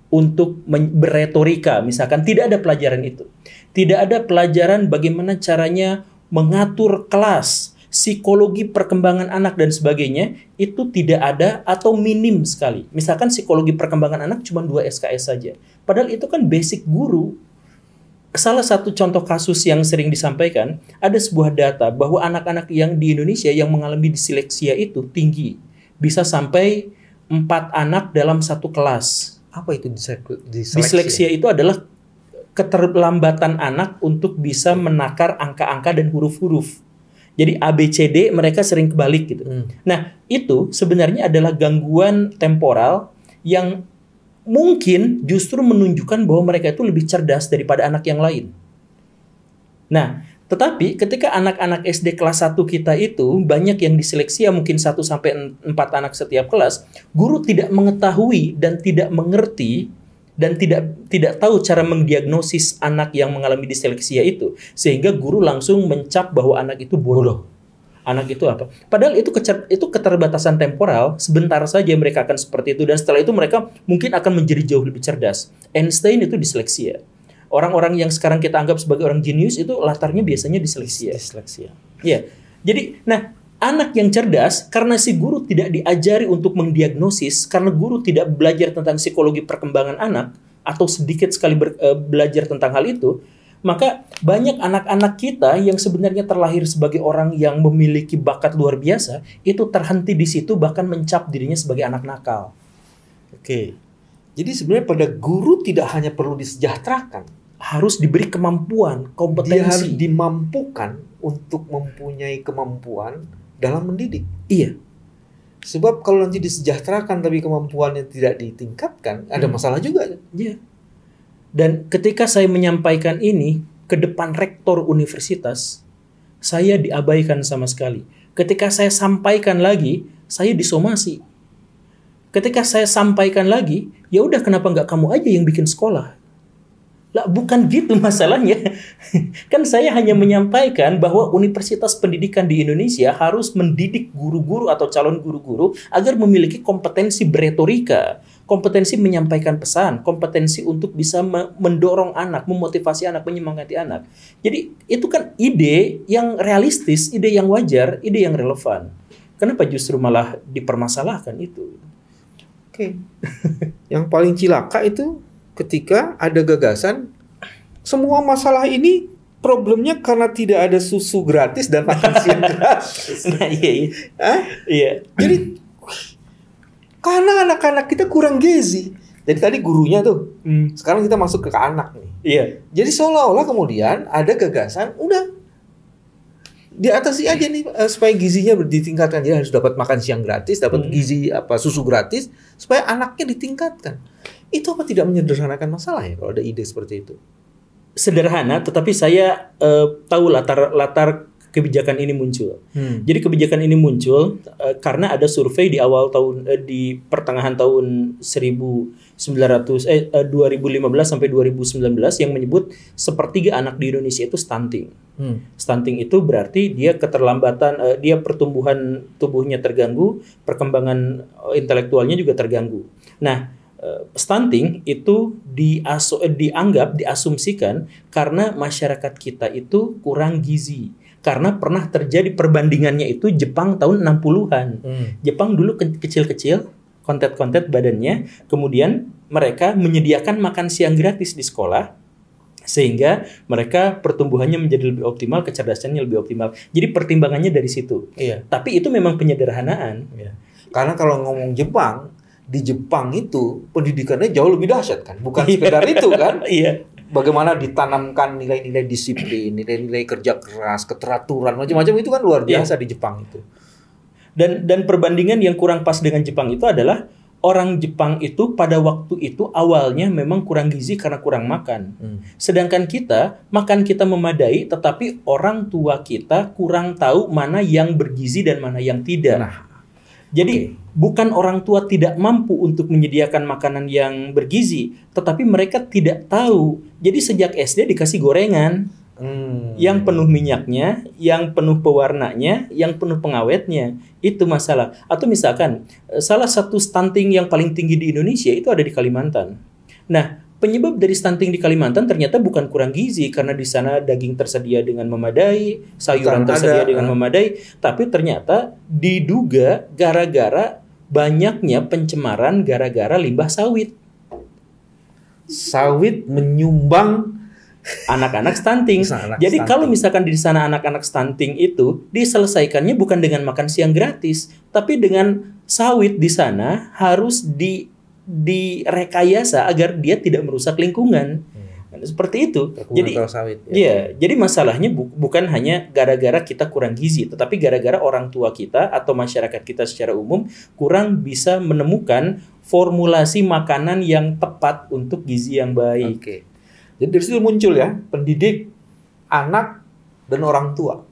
untuk berretorika, misalkan tidak ada pelajaran itu. Tidak ada pelajaran bagaimana caranya mengatur kelas, psikologi perkembangan anak dan sebagainya, itu tidak ada atau minim sekali. Misalkan psikologi perkembangan anak cuma 2 SKS saja. Padahal itu kan basic guru. Salah satu contoh kasus yang sering disampaikan, ada sebuah data bahwa anak-anak yang di Indonesia yang mengalami disleksia itu tinggi. Bisa sampai 4 anak dalam satu kelas.
Apa itu
disleksia? Itu adalah keterlambatan anak untuk bisa menakar angka-angka dan huruf-huruf. Jadi ABCD mereka sering kebalik gitu. Nah, itu sebenarnya adalah gangguan temporal yang mungkin justru menunjukkan bahwa mereka itu lebih cerdas daripada anak yang lain. Nah, tetapi ketika anak-anak SD kelas 1 kita itu banyak yang diseleksia mungkin 1 sampai 4 anak setiap kelas, guru tidak mengetahui dan tidak mengerti dan tidak tahu cara mendiagnosis anak yang mengalami disleksia itu, sehingga guru langsung mencap bahwa anak itu bodoh. Anak itu apa? Padahal itu keterbatasan temporal, sebentar saja mereka akan seperti itu dan setelah itu mereka mungkin akan menjadi jauh lebih cerdas. Einstein itu disleksia. Orang-orang yang sekarang kita anggap sebagai orang jenius itu latarnya biasanya disleksia. Ya. Jadi, anak yang cerdas karena si guru tidak diajari untuk mendiagnosis, karena guru tidak belajar tentang psikologi perkembangan anak atau sedikit sekali belajar tentang hal itu, maka banyak anak-anak kita yang sebenarnya terlahir sebagai orang yang memiliki bakat luar biasa, itu terhenti di situ bahkan mencap dirinya sebagai anak nakal.
Oke. Jadi sebenarnya pada guru tidak hanya perlu disejahterakan,
harus diberi kemampuan, kompetensi.
Dia harus dimampukan untuk mempunyai kemampuan dalam mendidik.
Iya.
Sebab kalau nanti disejahterakan tapi kemampuannya tidak ditingkatkan, ada masalah juga.
Iya. Dan ketika saya menyampaikan ini ke depan rektor universitas, saya diabaikan sama sekali. Ketika saya sampaikan lagi, saya disomasi. Ketika saya sampaikan lagi, ya udah kenapa nggak kamu aja yang bikin sekolah? Lah bukan gitu masalahnya. Kan saya hanya menyampaikan bahwa universitas pendidikan di Indonesia harus mendidik guru-guru atau calon guru-guru agar memiliki kompetensi beretorika, kompetensi menyampaikan pesan, kompetensi untuk bisa mendorong anak, memotivasi anak, menyemangati anak. Jadi itu kan ide yang realistis, ide yang wajar, ide yang relevan. Kenapa justru malah dipermasalahkan itu?
Oke. Yang paling cilaka itu ketika ada gagasan semua masalah ini problemnya karena tidak ada susu gratis dan makan siang gratis.
Nah, iya. Iya.
Jadi karena anak-anak kita kurang gizi. Jadi tadi gurunya tuh. Sekarang kita masuk ke anak nih.
Iya.
Jadi seolah-olah kemudian ada gagasan, udah diatasi aja nih supaya gizinya ditingkatkan. Jadi harus dapat makan siang gratis, dapat gizi susu gratis supaya anaknya ditingkatkan. Itu apa tidak menyederhanakan masalah ya kalau ada ide seperti itu?
Sederhana, tetapi saya tahu latar kebijakan ini muncul. Jadi kebijakan ini muncul karena ada survei di awal tahun di pertengahan tahun 2015 sampai 2019 yang menyebut sepertiga anak di Indonesia itu stunting. Stunting itu berarti dia keterlambatan, dia pertumbuhan tubuhnya terganggu, perkembangan intelektualnya juga terganggu. Nah, stunting itu diasumsikan karena masyarakat kita itu kurang gizi. Karena pernah terjadi perbandingannya itu Jepang tahun 60-an. Jepang dulu kecil-kecil, kontet-kontet badannya, kemudian mereka menyediakan makan siang gratis di sekolah, sehingga mereka pertumbuhannya menjadi lebih optimal, kecerdasannya lebih optimal. Jadi pertimbangannya dari situ.
Iya.
Tapi itu memang penyederhanaan.
Iya. Karena kalau ngomong Jepang, di Jepang itu pendidikannya jauh lebih dahsyat kan, bukan sekedar itu kan.
Iya.
Bagaimana ditanamkan nilai-nilai disiplin, nilai-nilai kerja keras, keteraturan, macam-macam itu kan luar biasa di Jepang itu.
Dan perbandingan yang kurang pas dengan Jepang itu adalah orang Jepang itu pada waktu itu awalnya memang kurang gizi karena kurang makan. Sedangkan kita, makan kita memadai, tetapi orang tua kita kurang tahu mana yang bergizi dan mana yang tidak.
Nah,
jadi bukan orang tua tidak mampu untuk menyediakan makanan yang bergizi, tetapi mereka tidak tahu. Jadi sejak SD dikasih gorengan yang penuh minyaknya, yang penuh pewarnanya, yang penuh pengawetnya. Itu masalah. Atau misalkan salah satu stunting yang paling tinggi di Indonesia itu ada di Kalimantan. Nah, penyebab dari stunting di Kalimantan ternyata bukan kurang gizi, karena di sana daging tersedia dengan memadai, sayuran tersedia dengan memadai, tapi ternyata diduga gara-gara banyaknya pencemaran gara-gara limbah sawit.
Sawit menyumbang
anak-anak stunting. Jadi kalau misalkan di sana anak-anak stunting itu diselesaikannya bukan dengan makan siang gratis, tapi dengan sawit di sana harus direkayasa agar dia tidak merusak lingkungan. Seperti itu. Jadi
sawit,
jadi masalahnya bukan hanya gara-gara kita kurang gizi, tetapi gara-gara orang tua kita atau masyarakat kita secara umum kurang bisa menemukan formulasi makanan yang tepat untuk gizi yang baik.
Oke. Jadi dari situ muncul ya, pendidik, anak, dan orang tua.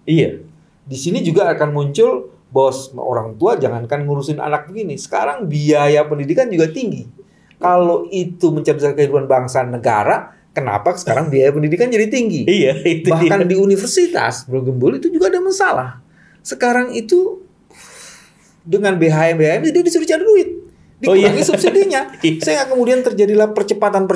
Iya.
Di sini juga akan muncul bos, orang tua jangankan ngurusin anak begini. Sekarang biaya pendidikan juga tinggi. Kalau itu mencerdaskan kehidupan bangsa negara, kenapa sekarang biaya pendidikan jadi tinggi?
Iya, itu
bahkan di universitas bergembul itu juga ada masalah. Sekarang itu dengan BHM dia disuruh cari duit, dikurangi subsidinya, sehingga kemudian terjadilah percepatan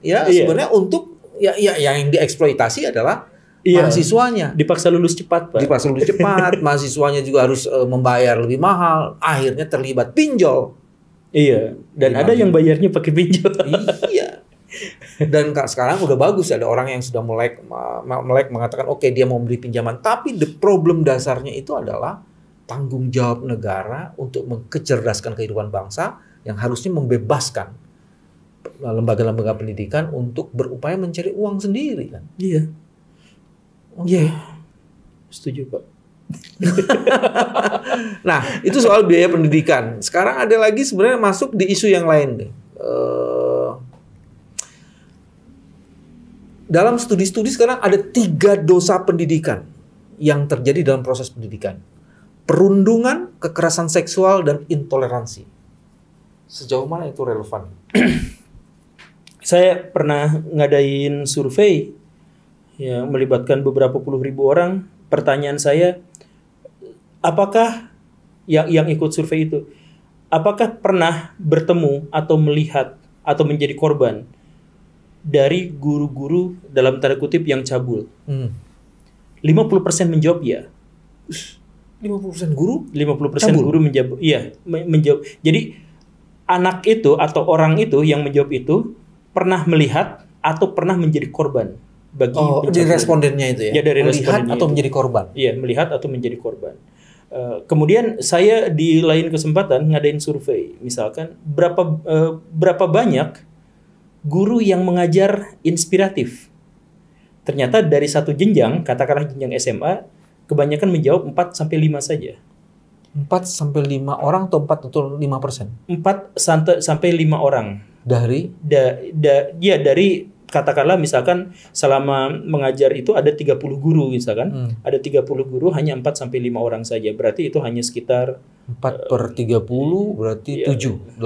ya sebenarnya untuk yang dieksploitasi adalah mahasiswanya.
Dipaksa lulus cepat, Pak.
Dipaksa lulus cepat, mahasiswanya juga harus membayar lebih mahal, akhirnya terlibat pinjol.
Iya, dan ada yang bayarnya pakai pinjol.
Iya. Dan sekarang udah bagus, ada orang yang sudah melek mengatakan oke, dia mau beli pinjaman, tapi the problem dasarnya itu adalah tanggung jawab negara untuk mencerdaskan kehidupan bangsa yang harusnya membebaskan lembaga-lembaga pendidikan untuk berupaya mencari uang sendiri kan.
Iya. Iya. Setuju, Pak.
Nah, itu soal biaya pendidikan. Sekarang ada lagi sebenarnya masuk di isu yang lain deh. Dalam studi-studi sekarang ada 3 dosa pendidikan yang terjadi dalam proses pendidikan. Perundungan, kekerasan seksual, dan intoleransi. Sejauh mana itu relevan?
Saya pernah ngadain survei yang melibatkan beberapa puluh ribu orang. Pertanyaan saya, apakah yang ikut survei itu, apakah pernah bertemu atau melihat atau menjadi korban dari guru-guru dalam tanda kutip yang cabul? 50% menjawab ya.
50% guru?
50% guru menjawab, iya, menjawab. Jadi anak itu atau orang itu yang menjawab itu pernah melihat atau pernah menjadi korban bagi
di respondennya itu ya?
Ya, dari
melihat atau menjadi korban?
Iya, melihat atau menjadi korban. Kemudian saya di lain kesempatan ngadain survei, misalkan berapa banyak guru yang mengajar inspiratif. Ternyata dari satu jenjang, katakanlah jenjang SMA, kebanyakan menjawab 4-5 saja.
4-5 orang atau 4 atau 5%?
4-5 orang.
Dari?
Dari katakanlah misalkan selama mengajar itu ada 30 guru misalkan. Ada 30 guru hanya 4-5 orang saja. Berarti itu hanya sekitar
4/30 berarti 7.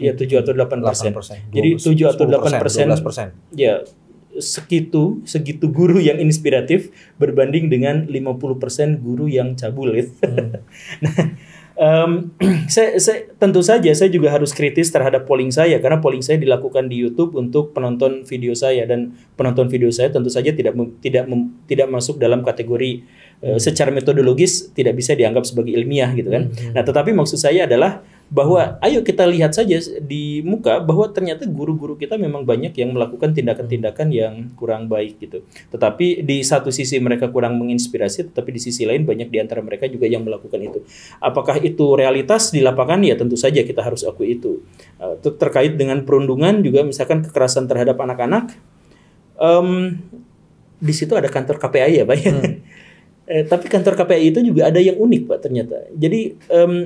Ya 7 atau 8%. Jadi 7 atau 8%.
12%.
Ya, segitu guru yang inspiratif berbanding dengan 50% guru yang cabul gitu. Saya tentu saja saya juga harus kritis terhadap polling saya karena polling saya dilakukan di YouTube untuk penonton video saya, dan penonton video saya tentu saja tidak masuk dalam kategori secara metodologis tidak bisa dianggap sebagai ilmiah gitu kan. Nah, tetapi maksud saya adalah bahwa ayo kita lihat saja di muka bahwa ternyata guru-guru kita memang banyak yang melakukan tindakan-tindakan yang kurang baik gitu. Tetapi di satu sisi mereka kurang menginspirasi, tetapi di sisi lain banyak di antara mereka juga yang melakukan itu. Apakah itu realitas di lapangan? Ya tentu saja kita harus akui itu. Terkait dengan perundungan juga, misalkan kekerasan terhadap anak-anak, di situ ada kantor KPAI ya Pak ya. Tapi kantor KPAI itu juga ada yang unik Pak ternyata. Jadi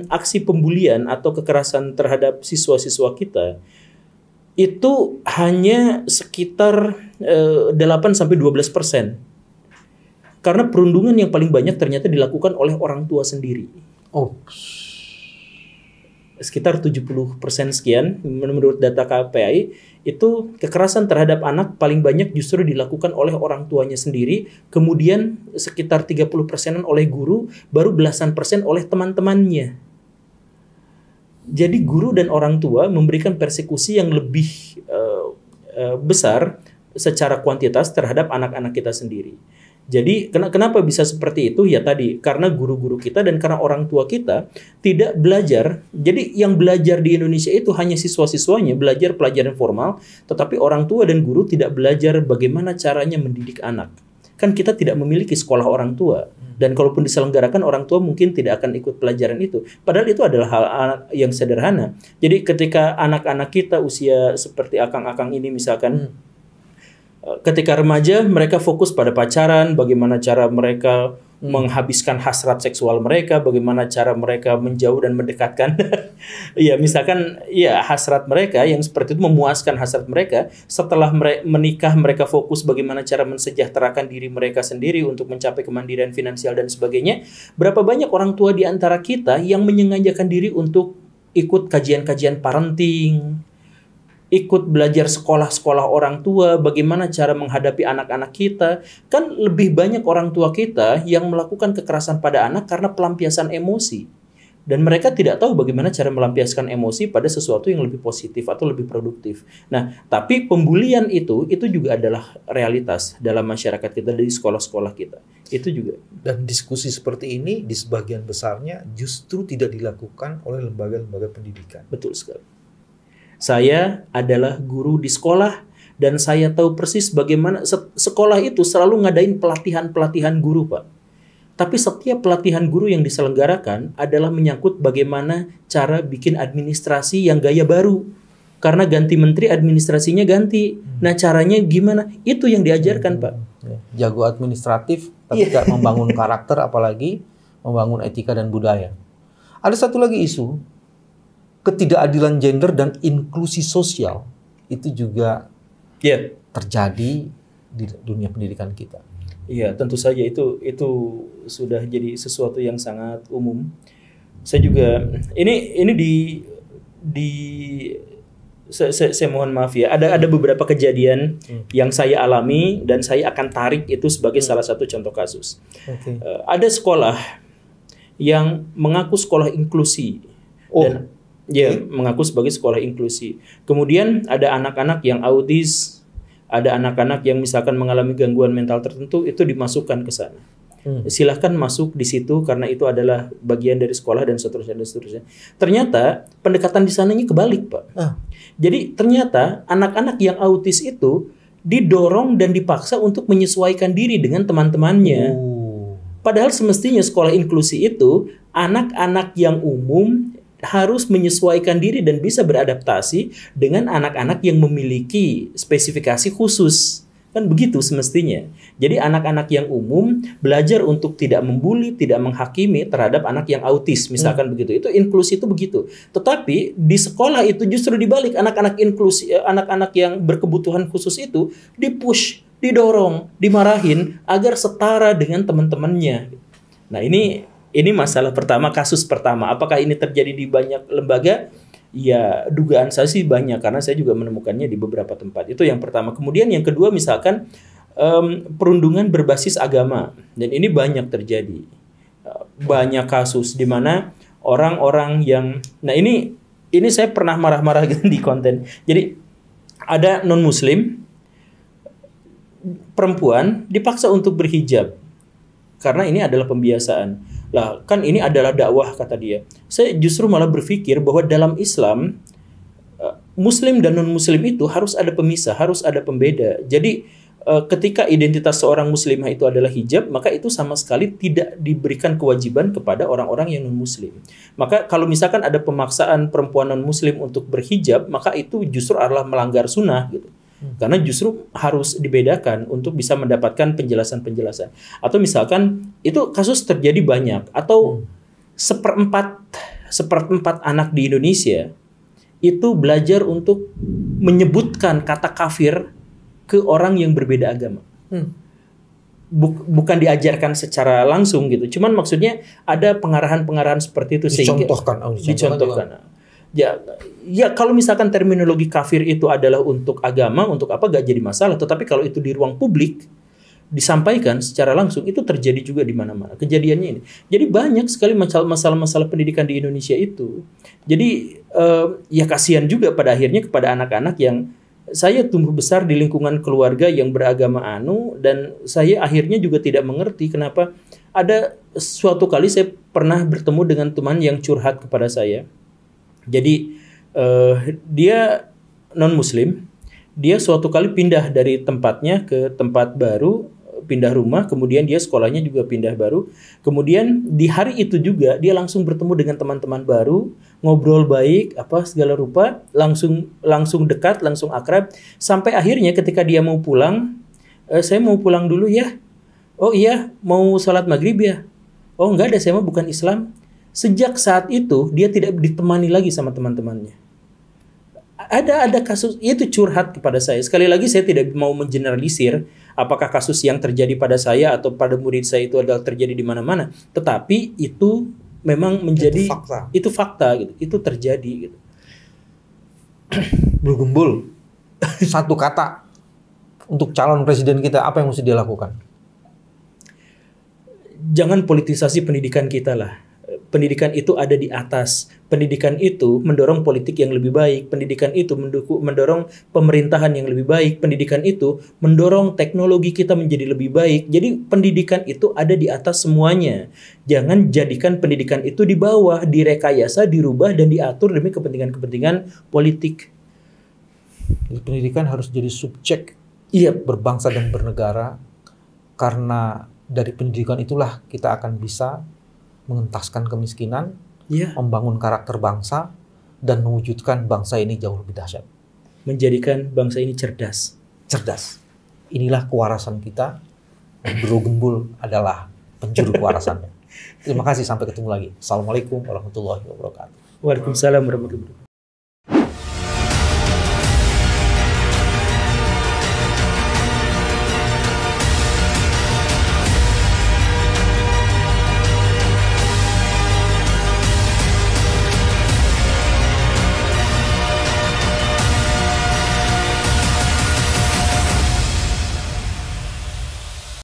aksi pembulian atau kekerasan terhadap siswa-siswa kita itu hanya sekitar 8-12%. Karena perundungan yang paling banyak ternyata dilakukan oleh orang tua sendiri. Sekitar 70% sekian menurut data KPAI, itu kekerasan terhadap anak paling banyak justru dilakukan oleh orang tuanya sendiri, kemudian sekitar 30%-an oleh guru, baru belasan persen oleh teman-temannya. Jadi guru dan orang tua memberikan persekusi yang lebih besar secara kuantitas terhadap anak-anak kita sendiri. Jadi kenapa bisa seperti itu? Ya tadi, karena guru-guru kita dan karena orang tua kita tidak belajar. Jadi yang belajar di Indonesia itu hanya siswa-siswanya, belajar pelajaran formal, tetapi orang tua dan guru tidak belajar bagaimana caranya mendidik anak. Kan kita tidak memiliki sekolah orang tua. Dan kalaupun diselenggarakan, orang tua mungkin tidak akan ikut pelajaran itu. Padahal itu adalah hal yang sederhana. Jadi ketika anak-anak kita usia seperti akang-akang ini misalkan, ketika remaja mereka fokus pada pacaran, bagaimana cara mereka menghabiskan hasrat seksual mereka, bagaimana cara mereka menjauh dan mendekatkan ya misalkan ya hasrat mereka yang seperti itu, memuaskan hasrat mereka. Setelah menikah mereka fokus bagaimana cara mensejahterakan diri mereka sendiri untuk mencapai kemandirian finansial dan sebagainya. Berapa banyak orang tua di antara kita yang menyengajakan diri untuk ikut kajian-kajian parenting, ikut belajar sekolah-sekolah orang tua, bagaimana cara menghadapi anak-anak kita. Kan lebih banyak orang tua kita yang melakukan kekerasan pada anak karena pelampiasan emosi. Dan mereka tidak tahu bagaimana cara melampiaskan emosi pada sesuatu yang lebih positif atau lebih produktif. Nah, tapi pembulian itu juga adalah realitas dalam masyarakat kita, di sekolah-sekolah kita. Itu juga.
Dan diskusi seperti ini di sebagian besarnya justru tidak dilakukan oleh lembaga-lembaga pendidikan.
Betul sekali. Saya adalah guru di sekolah dan saya tahu persis bagaimana sekolah itu selalu ngadain pelatihan-pelatihan guru, Pak. Tapi setiap pelatihan guru yang diselenggarakan adalah menyangkut bagaimana cara bikin administrasi yang gaya baru. Karena ganti menteri, administrasinya ganti. Nah, caranya gimana? Itu yang diajarkan, Pak.
Jago administratif, tapi tidak membangun karakter, apalagi membangun etika dan budaya. Ada satu lagi isu, ketidakadilan gender dan inklusi sosial itu juga terjadi di dunia pendidikan kita.
Iya, tentu saja itu sudah jadi sesuatu yang sangat umum. Saya juga saya mohon maaf ya. Ada beberapa kejadian yang saya alami dan saya akan tarik itu sebagai salah satu contoh kasus. Ada sekolah yang mengaku sekolah inklusi dan mengaku sebagai sekolah inklusi. Kemudian ada anak-anak yang autis, ada anak-anak yang misalkan mengalami gangguan mental tertentu, itu dimasukkan ke sana. Silahkan masuk di situ karena itu adalah bagian dari sekolah dan seterusnya dan seterusnya. Ternyata pendekatan di sananya kebalik, Pak. Jadi ternyata anak-anak yang autis itu didorong dan dipaksa untuk menyesuaikan diri dengan teman-temannya. Padahal semestinya sekolah inklusi itu anak-anak yang umum harus menyesuaikan diri dan bisa beradaptasi dengan anak-anak yang memiliki spesifikasi khusus. Kan begitu semestinya. Jadi anak-anak yang umum belajar untuk tidak membuli, tidak menghakimi terhadap anak yang autis, misalkan begitu. Itu inklusi itu begitu. Tetapi di sekolah itu justru dibalik, anak-anak inklusi, anak-anak yang berkebutuhan khusus itu dipush, didorong, dimarahin agar setara dengan teman-temannya. Nah, ini masalah pertama, kasus pertama. Apakah ini terjadi di banyak lembaga? Ya, dugaan saya sih banyak karena saya juga menemukannya di beberapa tempat. Itu yang pertama. Kemudian yang kedua misalkan perundungan berbasis agama. Dan ini banyak terjadi. Banyak kasus di mana orang-orang yang ini saya pernah marah-marah di konten. Jadi ada non-muslim perempuan dipaksa untuk berhijab karena ini adalah pembiasaan. Lah, kan ini adalah dakwah kata dia. Saya justru malah berpikir bahwa dalam Islam muslim dan non-muslim itu harus ada pemisah, harus ada pembeda. Jadi ketika identitas seorang muslimah itu adalah hijab, maka itu sama sekali tidak diberikan kewajiban kepada orang-orang yang non-muslim. Maka kalau misalkan ada pemaksaan perempuan non-muslim untuk berhijab, maka itu justru adalah melanggar sunnah gitu. Karena justru harus dibedakan untuk bisa mendapatkan penjelasan-penjelasan. Atau misalkan itu kasus terjadi banyak. Atau seperempat anak di Indonesia itu belajar untuk menyebutkan kata kafir ke orang yang berbeda agama. Bukan diajarkan secara langsung gitu. Cuman maksudnya ada pengarahan-pengarahan seperti itu. Dicontohkan. Ya kalau misalkan terminologi kafir itu adalah untuk agama, untuk apa gak jadi masalah. Tetapi kalau itu di ruang publik disampaikan secara langsung, itu terjadi juga di mana-mana. Kejadiannya ini. Jadi banyak sekali masalah-masalah pendidikan di Indonesia itu. Jadi ya kasihan juga pada akhirnya kepada anak-anak yang saya tumbuh besar di lingkungan keluarga yang beragama dan saya akhirnya juga tidak mengerti kenapa ada suatu kali saya pernah bertemu dengan teman yang curhat kepada saya. Jadi dia non-muslim, dia suatu kali pindah dari tempatnya ke tempat baru, pindah rumah, kemudian dia sekolahnya juga pindah baru. Kemudian di hari itu juga dia langsung bertemu dengan teman-teman baru, ngobrol baik, segala rupa, langsung dekat, langsung akrab, sampai akhirnya ketika dia mau pulang, saya mau pulang dulu ya. Oh iya, mau sholat maghrib ya? Oh enggak ada, saya mah bukan Islam. Sejak saat itu dia tidak ditemani lagi sama teman-temannya. Ada kasus itu curhat kepada saya. Sekali lagi saya tidak mau mengeneralisir apakah kasus yang terjadi pada saya atau pada murid saya itu adalah terjadi di mana-mana. Tetapi itu memang menjadi itu fakta gitu. Itu terjadi gitu.
Bro Gembul, satu kata untuk calon presiden kita, apa yang mesti dia lakukan?
Jangan politisasi pendidikan kita lah. Pendidikan itu ada di atas. Pendidikan itu mendorong politik yang lebih baik. Pendidikan itu mendorong pemerintahan yang lebih baik. Pendidikan itu mendorong teknologi kita menjadi lebih baik. Jadi pendidikan itu ada di atas semuanya. Jangan jadikan pendidikan itu di bawah, direkayasa, dirubah, dan diatur demi kepentingan-kepentingan politik.
Jadi pendidikan harus jadi subjek berbangsa dan bernegara. Karena dari pendidikan itulah kita akan bisa mengentaskan kemiskinan, membangun karakter bangsa, dan mewujudkan bangsa ini jauh lebih dahsyat.
Menjadikan bangsa ini cerdas.
Inilah kewarasan kita. Bro Gembul adalah penjuru kewarasannya. Terima kasih, sampai ketemu lagi. Assalamualaikum warahmatullahi wabarakatuh.
Waalaikumsalam warahmatullahi wabarakatuh.